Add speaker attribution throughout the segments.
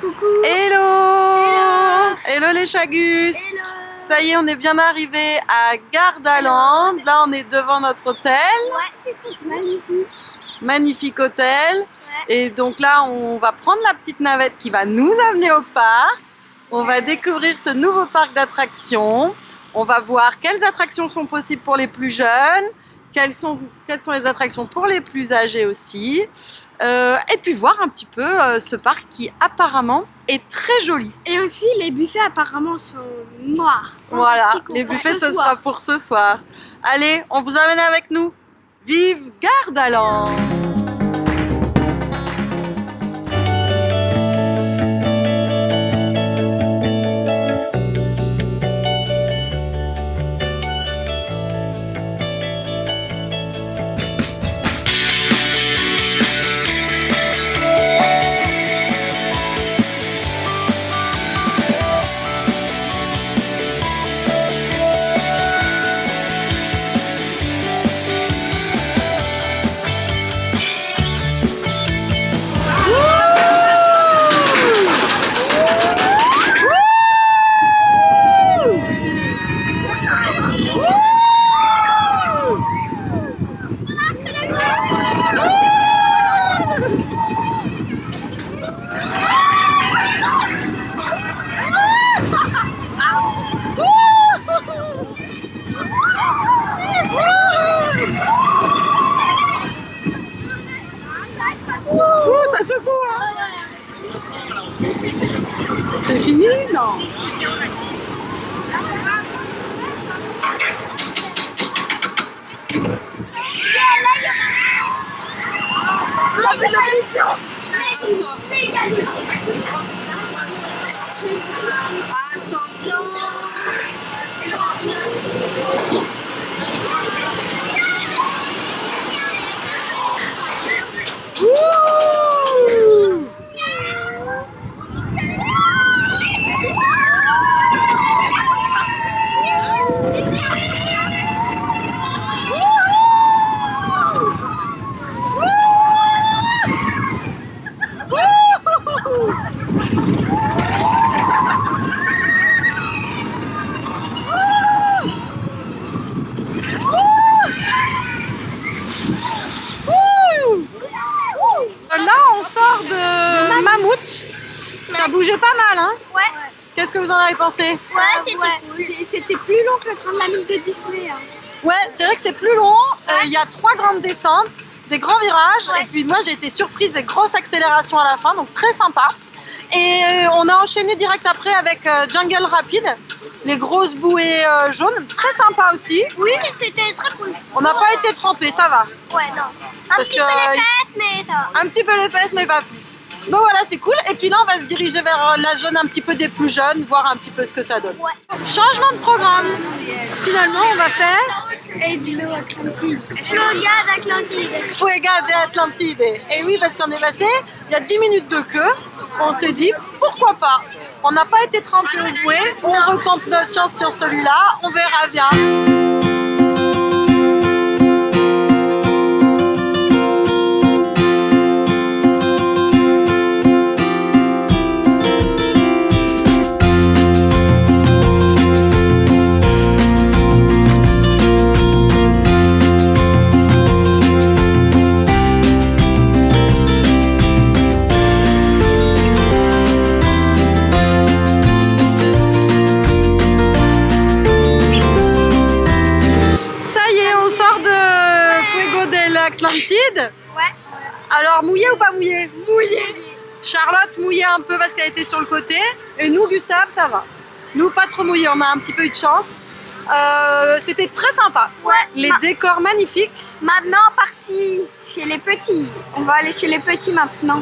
Speaker 1: Coucou.
Speaker 2: Hello. Hello les chagus.
Speaker 1: Hello.
Speaker 2: Ça y est, on est bien arrivé à Gardaland. Là, on est devant notre hôtel.
Speaker 1: Ouais, c'est magnifique.
Speaker 2: Magnifique hôtel.
Speaker 1: Ouais.
Speaker 2: Et donc là, on va prendre la petite navette qui va nous amener au parc. On va découvrir ce nouveau parc d'attractions. On va voir quelles attractions sont possibles pour les plus jeunes. Quelles sont les attractions pour les plus âgés aussi. Et puis voir un petit peu ce parc qui apparemment est très joli.
Speaker 1: Et aussi, les buffets apparemment sont noirs.
Speaker 2: Voilà, les buffets ce sera pour ce soir. Allez, on vous amène avec nous. Vive Gardaland! Ça secoue, hein? C'est fini? Non. Attention! Là, on sort de Mammouth. Ça bougeait pas mal, hein?
Speaker 1: Ouais.
Speaker 2: Qu'est-ce que vous en avez pensé?
Speaker 1: Ouais, c'était cool. C'était plus long que le train de la mine de Disney. Hein.
Speaker 2: Ouais, c'est vrai que c'est plus long. Il y a 3 grandes descentes, des grands virages.
Speaker 1: Ouais.
Speaker 2: Et puis moi, j'ai été surprise des grosses accélérations à la fin, donc très sympa. Et on a enchaîné direct après avec Jungle Rapid, les grosses bouées jaunes, très sympa aussi.
Speaker 1: Oui, c'était très cool.
Speaker 2: On n'a pas été trempés, ça va.
Speaker 1: Ouais, non. Un
Speaker 2: Parce
Speaker 1: petit
Speaker 2: que,
Speaker 1: peu les fesses, mais ça va.
Speaker 2: Un petit peu les fesses, mais pas plus. Donc voilà, c'est cool. Et puis là, on va se diriger vers la zone un petit peu des plus jeunes, voir un petit peu ce que ça donne.
Speaker 1: Ouais.
Speaker 2: Changement de programme. Finalement, on va faire
Speaker 1: Et de l'eau Atlantide. Floga d'Atlantide.
Speaker 2: Fuega de Atlantide. Et oui, parce qu'on est passé, il y a 10 minutes de queue. On s'est dit, pourquoi pas? On n'a pas été trempé au bouée. On retente notre chance sur celui-là. On verra bien. Atlantide.
Speaker 1: Ouais.
Speaker 2: Alors mouillé ou pas mouillé?
Speaker 1: Mouillé.
Speaker 2: Charlotte mouillée un peu parce qu'elle était sur le côté. Et nous, Gustave, ça va. Nous, pas trop mouillé, on a un petit peu eu de chance. C'était très sympa.
Speaker 1: Ouais.
Speaker 2: Les décors magnifiques.
Speaker 1: Maintenant, parti chez les petits. On va aller chez les petits maintenant.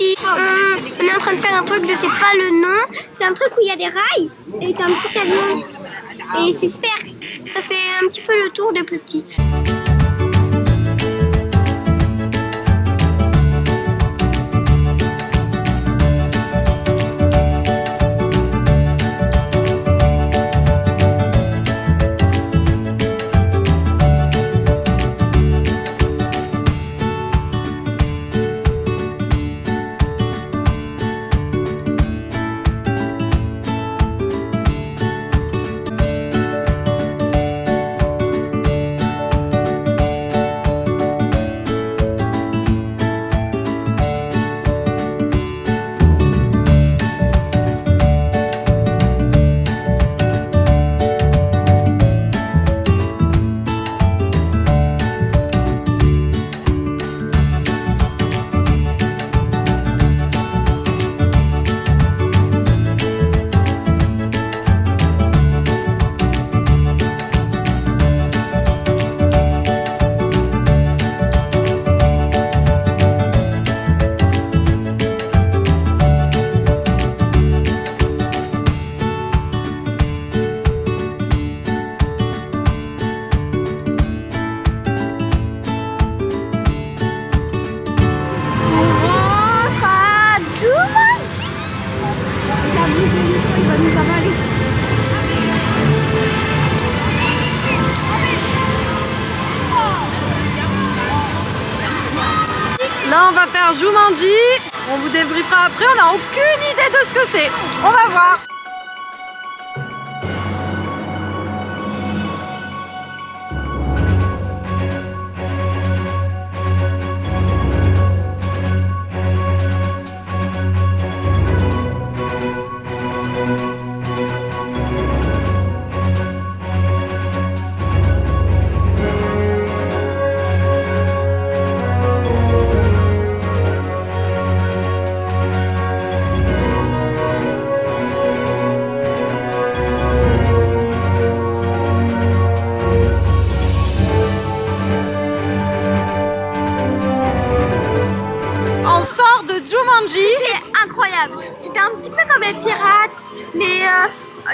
Speaker 3: petits. On est en train de faire un truc, je sais pas le nom. C'est un truc où il y a des rails et t'as un petit avion. Et c'est super. Ça fait un petit peu le tour des plus petits.
Speaker 2: Là, on va faire Jumanji. On vous débriefera après. On n'a aucune idée de ce que c'est. On va voir. On sort de Jumanji.
Speaker 1: C'est incroyable. C'était un petit peu comme les pirates, mais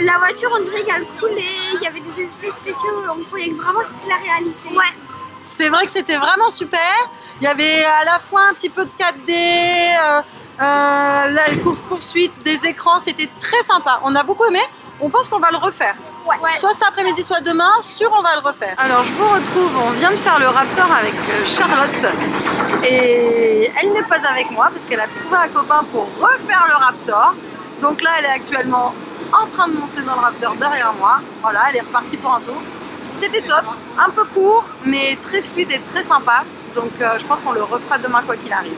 Speaker 1: la voiture, on dirait qu'elle coulait. Il y avait des effets spéciaux. On croyait que vraiment c'était la réalité.
Speaker 3: Ouais.
Speaker 2: C'est vrai que c'était vraiment super. Il y avait à la fois un petit peu de 4D, la course-poursuite, des écrans. C'était très sympa. On a beaucoup aimé. On pense qu'on va le refaire.
Speaker 1: Ouais.
Speaker 2: Soit cet après-midi, soit demain. Sûr, on va le refaire. Alors, je vous retrouve. On vient de faire le Raptor avec Charlotte. Et elle n'est pas avec moi parce qu'elle a trouvé un copain pour refaire le Raptor. Donc là, elle est actuellement en train de monter dans le Raptor derrière moi. Voilà, elle est repartie pour un tour. C'était top, un peu court, mais très fluide et très sympa. Donc je pense qu'on le refera demain quoi qu'il arrive.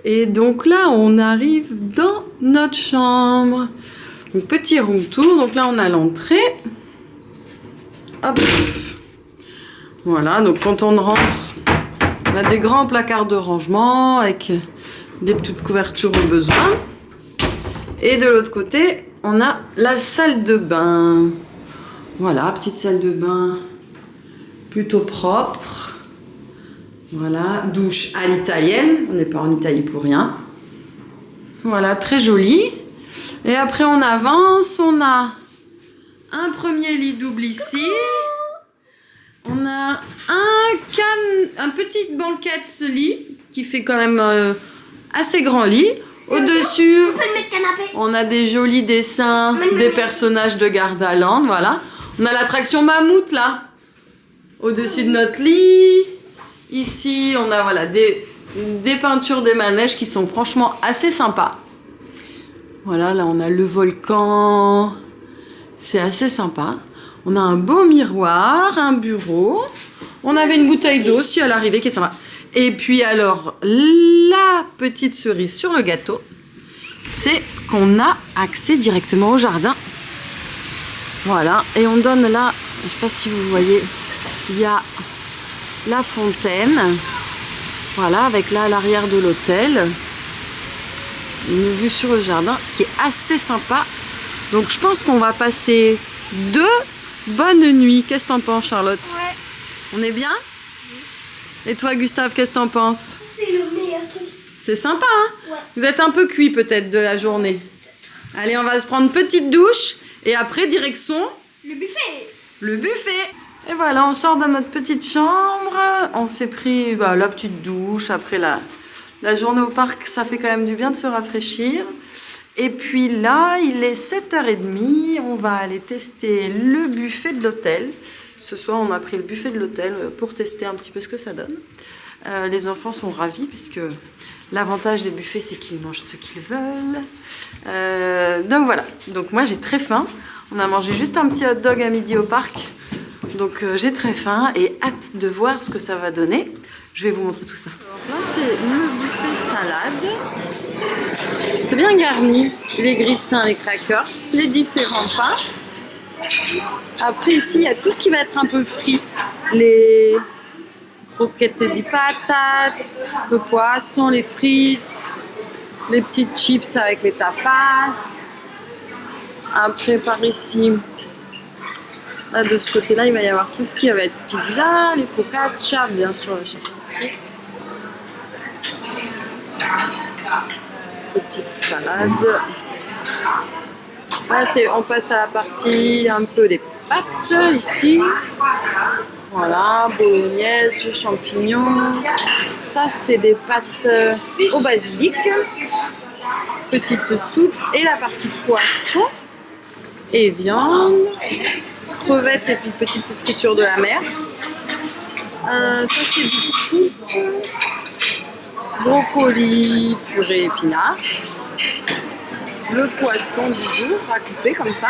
Speaker 2: Et donc là, on arrive dans notre chambre. Donc, petit room tour. Donc là, on a l'entrée. Hop. Voilà, donc quand on rentre, on a des grands placards de rangement avec des petites couvertures au besoin. Et de l'autre côté, on a la salle de bain. Voilà, petite salle de bain plutôt propre. Voilà, douche à l'italienne. On n'est pas en Italie pour rien. Voilà, très joli. Et après, on avance. On a un premier lit double ici. On a un petit banquette lit qui fait quand même assez grand lit. Au-dessus,
Speaker 3: On peut le mettre canapé.
Speaker 2: on a des jolis dessins des personnages de Gardaland, voilà. On a l'attraction mammouth là, au-dessus de notre lit. Ici, on a voilà, des peintures des manèges qui sont franchement assez sympas. Voilà, là on a le volcan, c'est assez sympa. On a un beau miroir, un bureau. On avait une bouteille d'eau aussi à l'arrivée qui est sympa. Et puis alors, la petite cerise sur le gâteau, c'est qu'on a accès directement au jardin. Voilà, et on donne là, je ne sais pas si vous voyez, il y a la fontaine. Voilà, avec là à l'arrière de l'hôtel, une vue sur le jardin qui est assez sympa. Donc je pense qu'on va passer 2 bonnes nuits. Qu'est-ce que t'en penses, Charlotte?
Speaker 3: Ouais.
Speaker 2: On est bien? Et toi, Gustave, qu'est-ce que t'en penses?
Speaker 3: C'est le meilleur truc.
Speaker 2: C'est sympa, hein?
Speaker 3: Ouais.
Speaker 2: Vous êtes un peu cuit peut-être de la journée. Allez, on va se prendre une petite douche et après, direction
Speaker 3: Le buffet.
Speaker 2: le buffet. Et voilà, on sort de notre petite chambre. On s'est pris la petite douche. Après la journée au parc, ça fait quand même du bien de se rafraîchir. Et puis là, il est 7h30. On va aller tester le buffet de l'hôtel. Ce soir, on a pris le buffet de l'hôtel pour tester un petit peu ce que ça donne. Les enfants sont ravis parce que l'avantage des buffets, c'est qu'ils mangent ce qu'ils veulent. Donc voilà. Donc moi, j'ai très faim. On a mangé juste un petit hot dog à midi au parc. Donc j'ai très faim et hâte de voir ce que ça va donner. Je vais vous montrer tout ça. Alors là, c'est le buffet salade. C'est bien garni. Les grissins, les crackers, les différents pains. Après ici, il y a tout ce qui va être un peu frit. Les croquettes de patates, le poisson, les frites, les petites chips avec les tapas. Après par ici, là, de ce côté-là, il va y avoir tout ce qui va être pizza, les focaccia, bien sûr, la charcuterie. Petite salade. Là, on passe à la partie un peu des pâtes ici. Voilà, bolognaise, champignons. Ça, c'est des pâtes au basilic. Petite soupe et la partie poisson et viande. Crevettes et puis petite friture de la mer. Ça, c'est du poulpe. Brocoli, purée, épinards. Le poisson du jour à couper comme ça.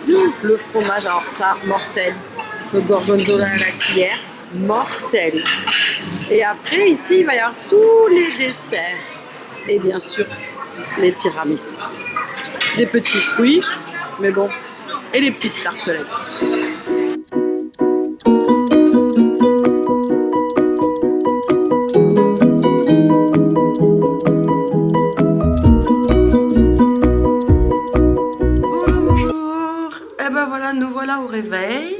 Speaker 2: Le fromage, alors ça, mortel. Le gorgonzola à la cuillère, mortel. Et après, ici, il va y avoir tous les desserts. Et bien sûr, les tiramisu. Des petits fruits, mais bon. Et les petites tartelettes. Nous voilà au réveil.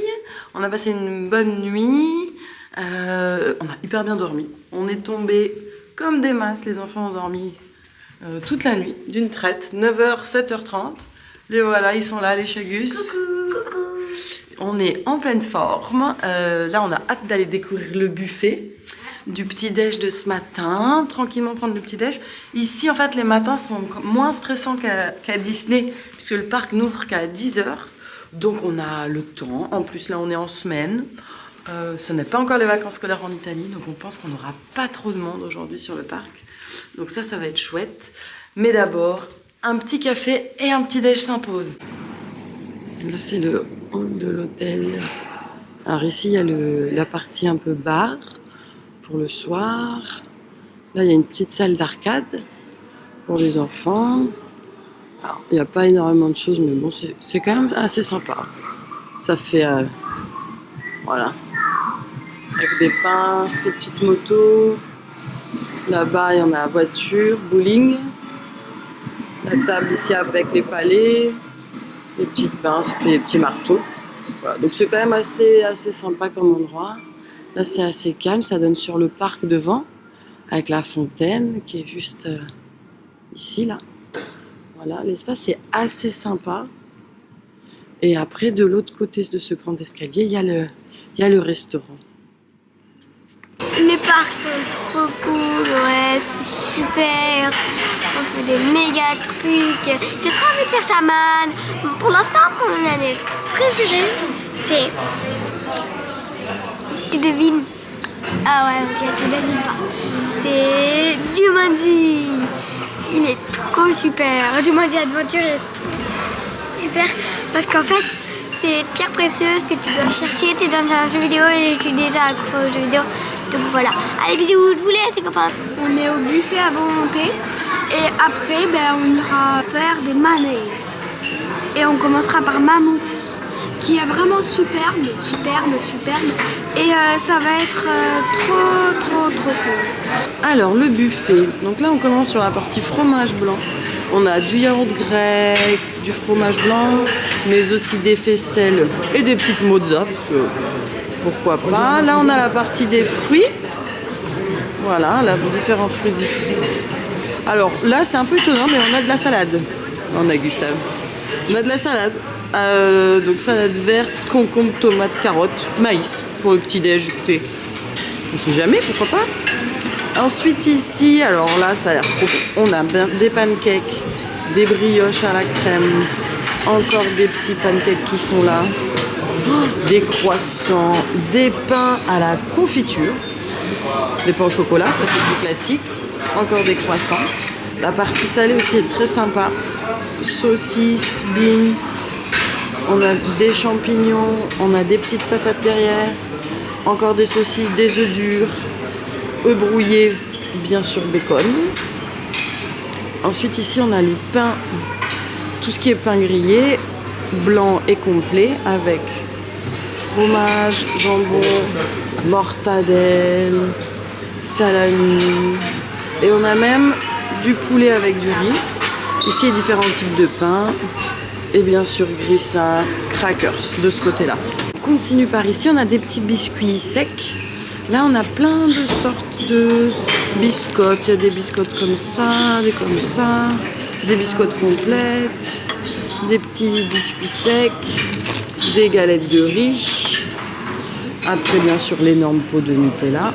Speaker 2: On a passé une bonne nuit. On a hyper bien dormi. On est tombé comme des masses. Les enfants ont dormi toute la nuit, d'une traite. 9h, 7h30. Les voilà, ils sont là, les chagus.
Speaker 3: Coucou.
Speaker 2: On est en pleine forme. Là, on a hâte d'aller découvrir le buffet du petit-déj de ce matin. Tranquillement prendre le petit-déj. Ici, en fait, les matins sont moins stressants qu'à Disney, puisque le parc n'ouvre qu'à 10h. Donc on a le temps, en plus là on est en semaine, ce n'est pas encore les vacances scolaires en Italie, donc on pense qu'on n'aura pas trop de monde aujourd'hui sur le parc. Donc ça va être chouette. Mais d'abord, un petit café et un petit déj s'impose. Là c'est le hall de l'hôtel. Alors ici il y a la partie un peu bar pour le soir. Là il y a une petite salle d'arcade pour les enfants. Alors, il n'y a pas énormément de choses, mais bon, c'est quand même assez sympa. Ça fait, voilà, avec des pinces, des petites motos. Là-bas, il y en a la voiture, bowling. La table ici avec les palets, les petites pinces, et puis les petits marteaux. Voilà, donc c'est quand même assez sympa comme endroit. Là, c'est assez calme, ça donne sur le parc devant, avec la fontaine qui est juste ici, là. Voilà, l'espace est assez sympa. Et après, de l'autre côté de ce grand escalier, il y a le restaurant.
Speaker 3: Les parcs sont trop cool, ouais, c'est super. On fait des méga trucs. J'ai trop envie de faire chaman. Pour l'instant, mon année préférée, c'est... Tu devines? Ah ouais, ok, tu devines pas. C'est Jumanji. Il est trop super. Jumanji Adventure est super parce qu'en fait, c'est une pierre précieuse que tu dois chercher. Tu es dans un jeu vidéo et je suis déjà accro au jeu vidéo. Donc voilà. Allez, bisous, je vous laisse les copains.
Speaker 1: On est au buffet à volonté et après on ira faire des manèges. Et on commencera par Mammouth qui est vraiment superbe. Et ça va être trop cool.
Speaker 2: Alors, le buffet. Donc là, on commence sur la partie fromage blanc. On a du yaourt grec, du fromage blanc, mais aussi des faisselles et des petites mozzas, parce que pourquoi pas. Là, on a la partie des fruits. Voilà, là, différents fruits. Alors là, c'est un peu étonnant, mais on a de la salade. On a Gustave. On a de la salade. Donc salade verte, concombre, tomate, carotte, maïs pour le petit-déj. Écoutez, on sait jamais, pourquoi pas. Ensuite ici, alors là, ça a l'air trop bon. On a des pancakes, des brioches à la crème, encore des petits pancakes qui sont là, des croissants, des pains à la confiture, des pains au chocolat, ça c'est plus classique, encore des croissants. La partie salée aussi est très sympa, saucisses, beans, on a des champignons, on a des petites patates derrière, encore des saucisses, des œufs durs, œufs brouillés, bien sûr bacon. Ensuite ici on a le pain, tout ce qui est pain grillé, blanc et complet avec fromage, jambon, mortadelle, salami. Et on a même du poulet avec du riz. Ici il y a différents types de pain. Et bien sûr grissins, crackers de ce côté-là. On continue par ici, on a des petits biscuits secs. Là, on a plein de sortes de biscottes. Il y a des biscottes comme ça, des biscottes complètes, des petits biscuits secs, des galettes de riz. Après, bien sûr, l'énorme pot de Nutella.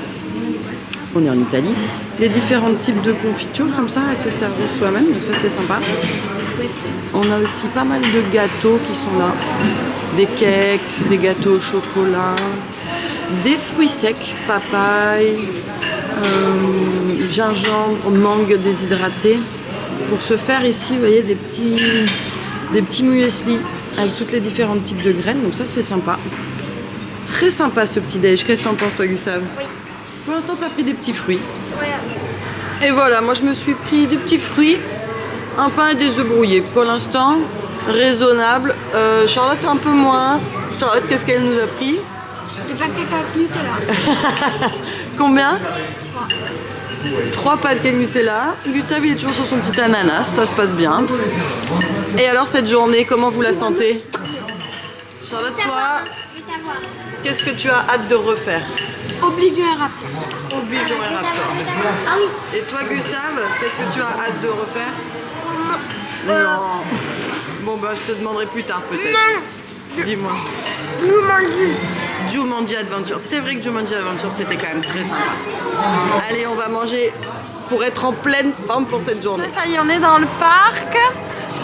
Speaker 2: On est en Italie. Les différents types de confitures, comme ça, à se servir soi-même. Donc ça, c'est sympa. On a aussi pas mal de gâteaux qui sont là. Des cakes, des gâteaux au chocolat. Des fruits secs, papaye, gingembre, mangue déshydraté. Pour se faire ici, vous voyez, des petits muesli avec tous les différents types de graines. Donc ça, c'est sympa. Très sympa ce petit déj. Qu'est-ce que t'en penses, toi, Gustave?
Speaker 3: Oui.
Speaker 2: Pour l'instant, t'as pris des petits fruits.
Speaker 3: Ouais.
Speaker 2: Et voilà, moi, je me suis pris des petits fruits, un pain et des œufs brouillés. Pour l'instant, raisonnable. Charlotte, un peu moins. Charlotte, qu'est-ce qu'elle nous a pris?
Speaker 1: Des pancakes avec Nutella.
Speaker 2: Combien? 3 pancakes Nutella. Gustave, il est toujours sur son petit ananas, ça se passe bien. Et alors, cette journée, comment vous la sentez? Charlotte, toi, qu'est-ce que tu as hâte de refaire?
Speaker 1: Oblivion et Raptor.
Speaker 2: Oblivion et Raptor.
Speaker 3: Ah oui.
Speaker 2: Et toi, Gustave, qu'est-ce que tu as hâte de refaire? Non. Bon, bah, je te demanderai plus tard, peut-être.
Speaker 3: Non.
Speaker 2: Dis-moi.
Speaker 3: Jumanji.
Speaker 2: Jumanji Adventure. C'est vrai que Jumanji Adventure, c'était quand même très sympa. Allez, on va manger pour être en pleine forme pour cette journée. Ça y est, on est dans le parc.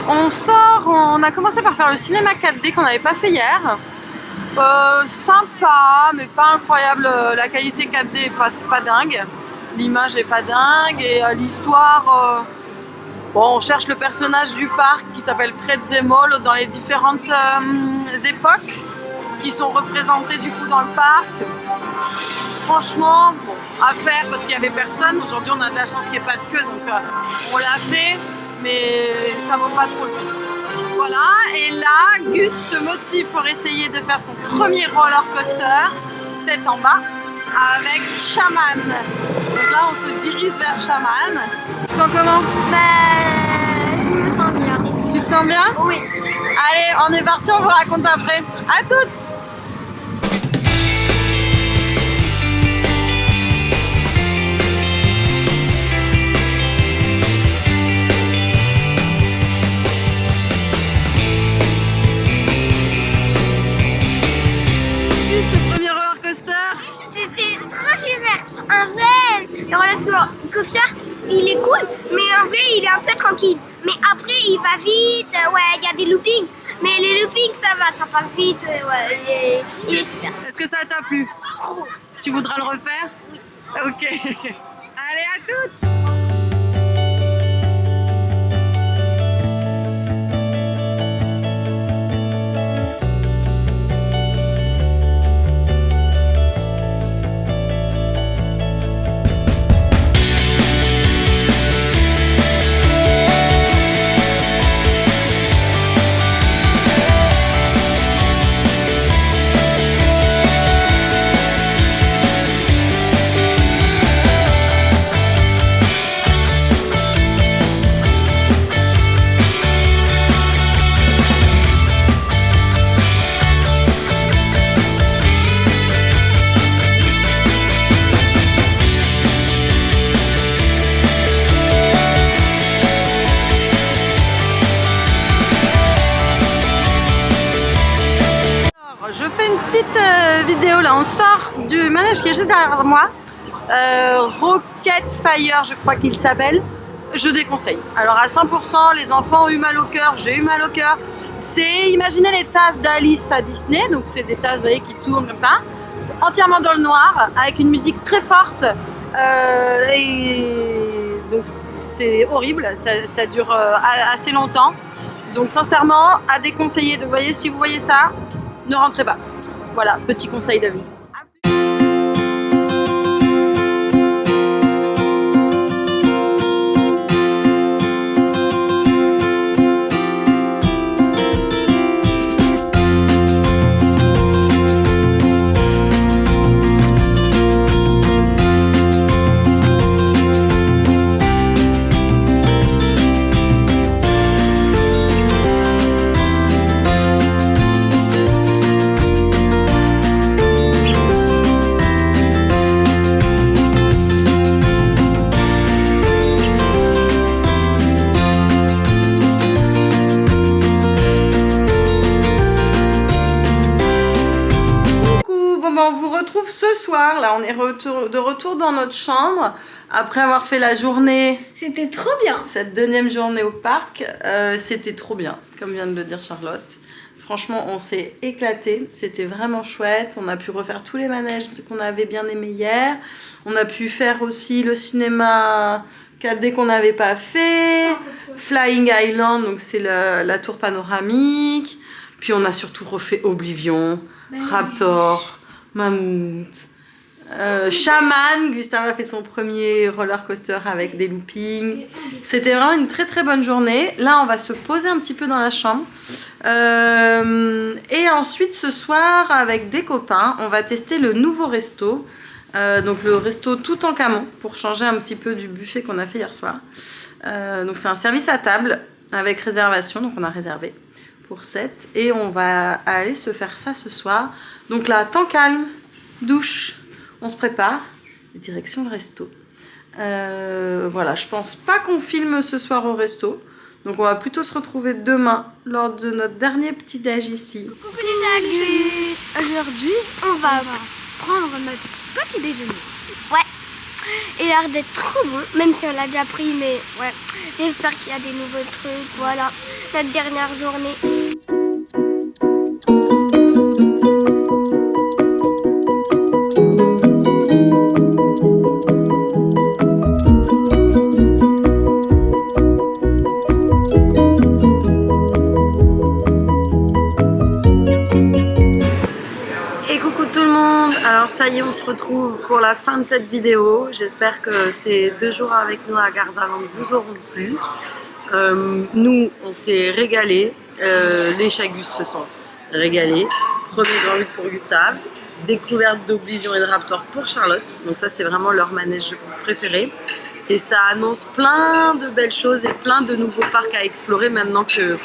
Speaker 2: On sort, on a commencé par faire le cinéma 4D qu'on n'avait pas fait hier. Sympa, mais pas incroyable. La qualité 4D est pas dingue. L'image est pas dingue. Et l'histoire... Bon, on cherche le personnage du parc qui s'appelle Prezzemolo dans les différentes époques qui sont représentées du coup dans le parc. Franchement, bon, à faire parce qu'il n'y avait personne. Aujourd'hui, on a de la chance qu'il n'y ait pas de queue, donc on l'a fait, mais ça vaut pas trop le coup. Voilà, et là, Gus se motive pour essayer de faire son premier roller coaster, tête en bas, avec Shaman. Donc là, on se dirige vers Shaman. Tu te sens comment?
Speaker 3: Bah, je me sens bien.
Speaker 2: Tu te sens bien?
Speaker 3: Oui.
Speaker 2: Allez, on est parti, on vous raconte après. À toutes! ce premier roller coaster?
Speaker 3: C'était trop super. En vrai, le roller coaster, il est cool, mais en vrai, il est un peu tranquille. Mais après, il va vite. Ouais, il y a des loopings. Mais les loopings, ça va, ça passe vite. Ouais, il est super.
Speaker 2: Est-ce que ça t'a plu?
Speaker 3: Trop.
Speaker 2: Tu voudras le refaire? Ok. Allez, à toutes! Je fais une petite vidéo là, on sort du manège qui est juste derrière moi, Rocket Fire je crois qu'il s'appelle, je déconseille. Alors à 100% les enfants ont eu mal au cœur, j'ai eu mal au cœur. C'est, imaginez les tasses d'Alice à Disney, donc c'est des tasses vous voyez, qui tournent comme ça, entièrement dans le noir, avec une musique très forte, et donc c'est horrible, ça dure assez longtemps. Donc sincèrement, à déconseiller. Donc vous voyez, si vous voyez ça, ne rentrez pas. Voilà, petit conseil de vie. On vous retrouve ce soir, là on est de retour dans notre chambre après avoir fait la journée.
Speaker 1: C'était trop bien.
Speaker 2: Cette deuxième journée au parc, c'était trop bien, comme vient de le dire Charlotte. Franchement on s'est éclaté, c'était vraiment chouette, on a pu refaire tous les manèges qu'on avait bien aimé hier. On a pu faire aussi le cinéma 4D qu'on n'avait pas fait, Flying Island, donc c'est la tour panoramique. Puis on a surtout refait Oblivion, Raptor, Mammouth, Shaman. Gustave a fait son premier roller coaster avec des loopings. C'était vraiment une très très bonne journée. Là on va se poser un petit peu dans la chambre et ensuite ce soir avec des copains on va tester le nouveau resto, donc le resto Toutankhamon, pour changer un petit peu du buffet qu'on a fait hier soir. Donc c'est un service à table avec réservation, donc on a réservé pour 7 et on va aller se faire ça ce soir. Donc là, temps calme, douche, on se prépare, direction le resto. Voilà, je pense pas qu'on filme ce soir au resto, donc on va plutôt se retrouver demain lors de notre dernier petit déj ici.
Speaker 3: Coucou les Jagus.
Speaker 1: Aujourd'hui,
Speaker 3: On va
Speaker 1: prendre notre petit déjeuner.
Speaker 3: Ouais. Il a l'air d'être trop bon, même si on l'a déjà pris, mais ouais. J'espère qu'il y a des nouveaux trucs. Voilà, notre dernière journée.
Speaker 2: Alors ça y est, on se retrouve pour la fin de cette vidéo. J'espère que ces 2 jours avec nous à Gardaland vous auront plu. Nous, on s'est régalés. Les Chagus se sont régalés. Premier grand look pour Gustave. Découverte d'Oblivion et de Raptor pour Charlotte. Donc ça, c'est vraiment leur manège, je pense, préféré. Et ça annonce plein de belles choses et plein de nouveaux parcs à explorer maintenant que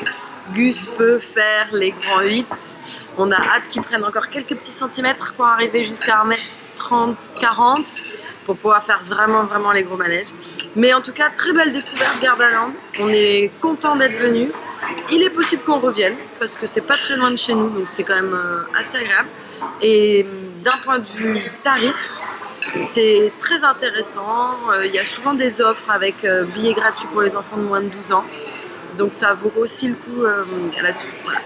Speaker 2: Gus peut faire les grands 8. On a hâte qu'ils prennent encore quelques petits centimètres pour arriver jusqu'à 1m30, 40 pour pouvoir faire vraiment les gros manèges. Mais en tout cas, très belle découverte Gardaland. On est content d'être venu. Il est possible qu'on revienne parce que c'est pas très loin de chez nous, donc c'est quand même assez agréable. Et d'un point de vue tarif, c'est très intéressant. Il y a souvent des offres avec billets gratuits pour les enfants de moins de 12 ans. Donc ça vaut aussi le coup là-dessus. Voilà.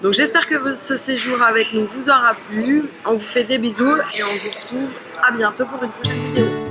Speaker 2: Donc j'espère que ce séjour avec nous vous aura plu. On vous fait des bisous et on vous retrouve à bientôt pour une prochaine vidéo.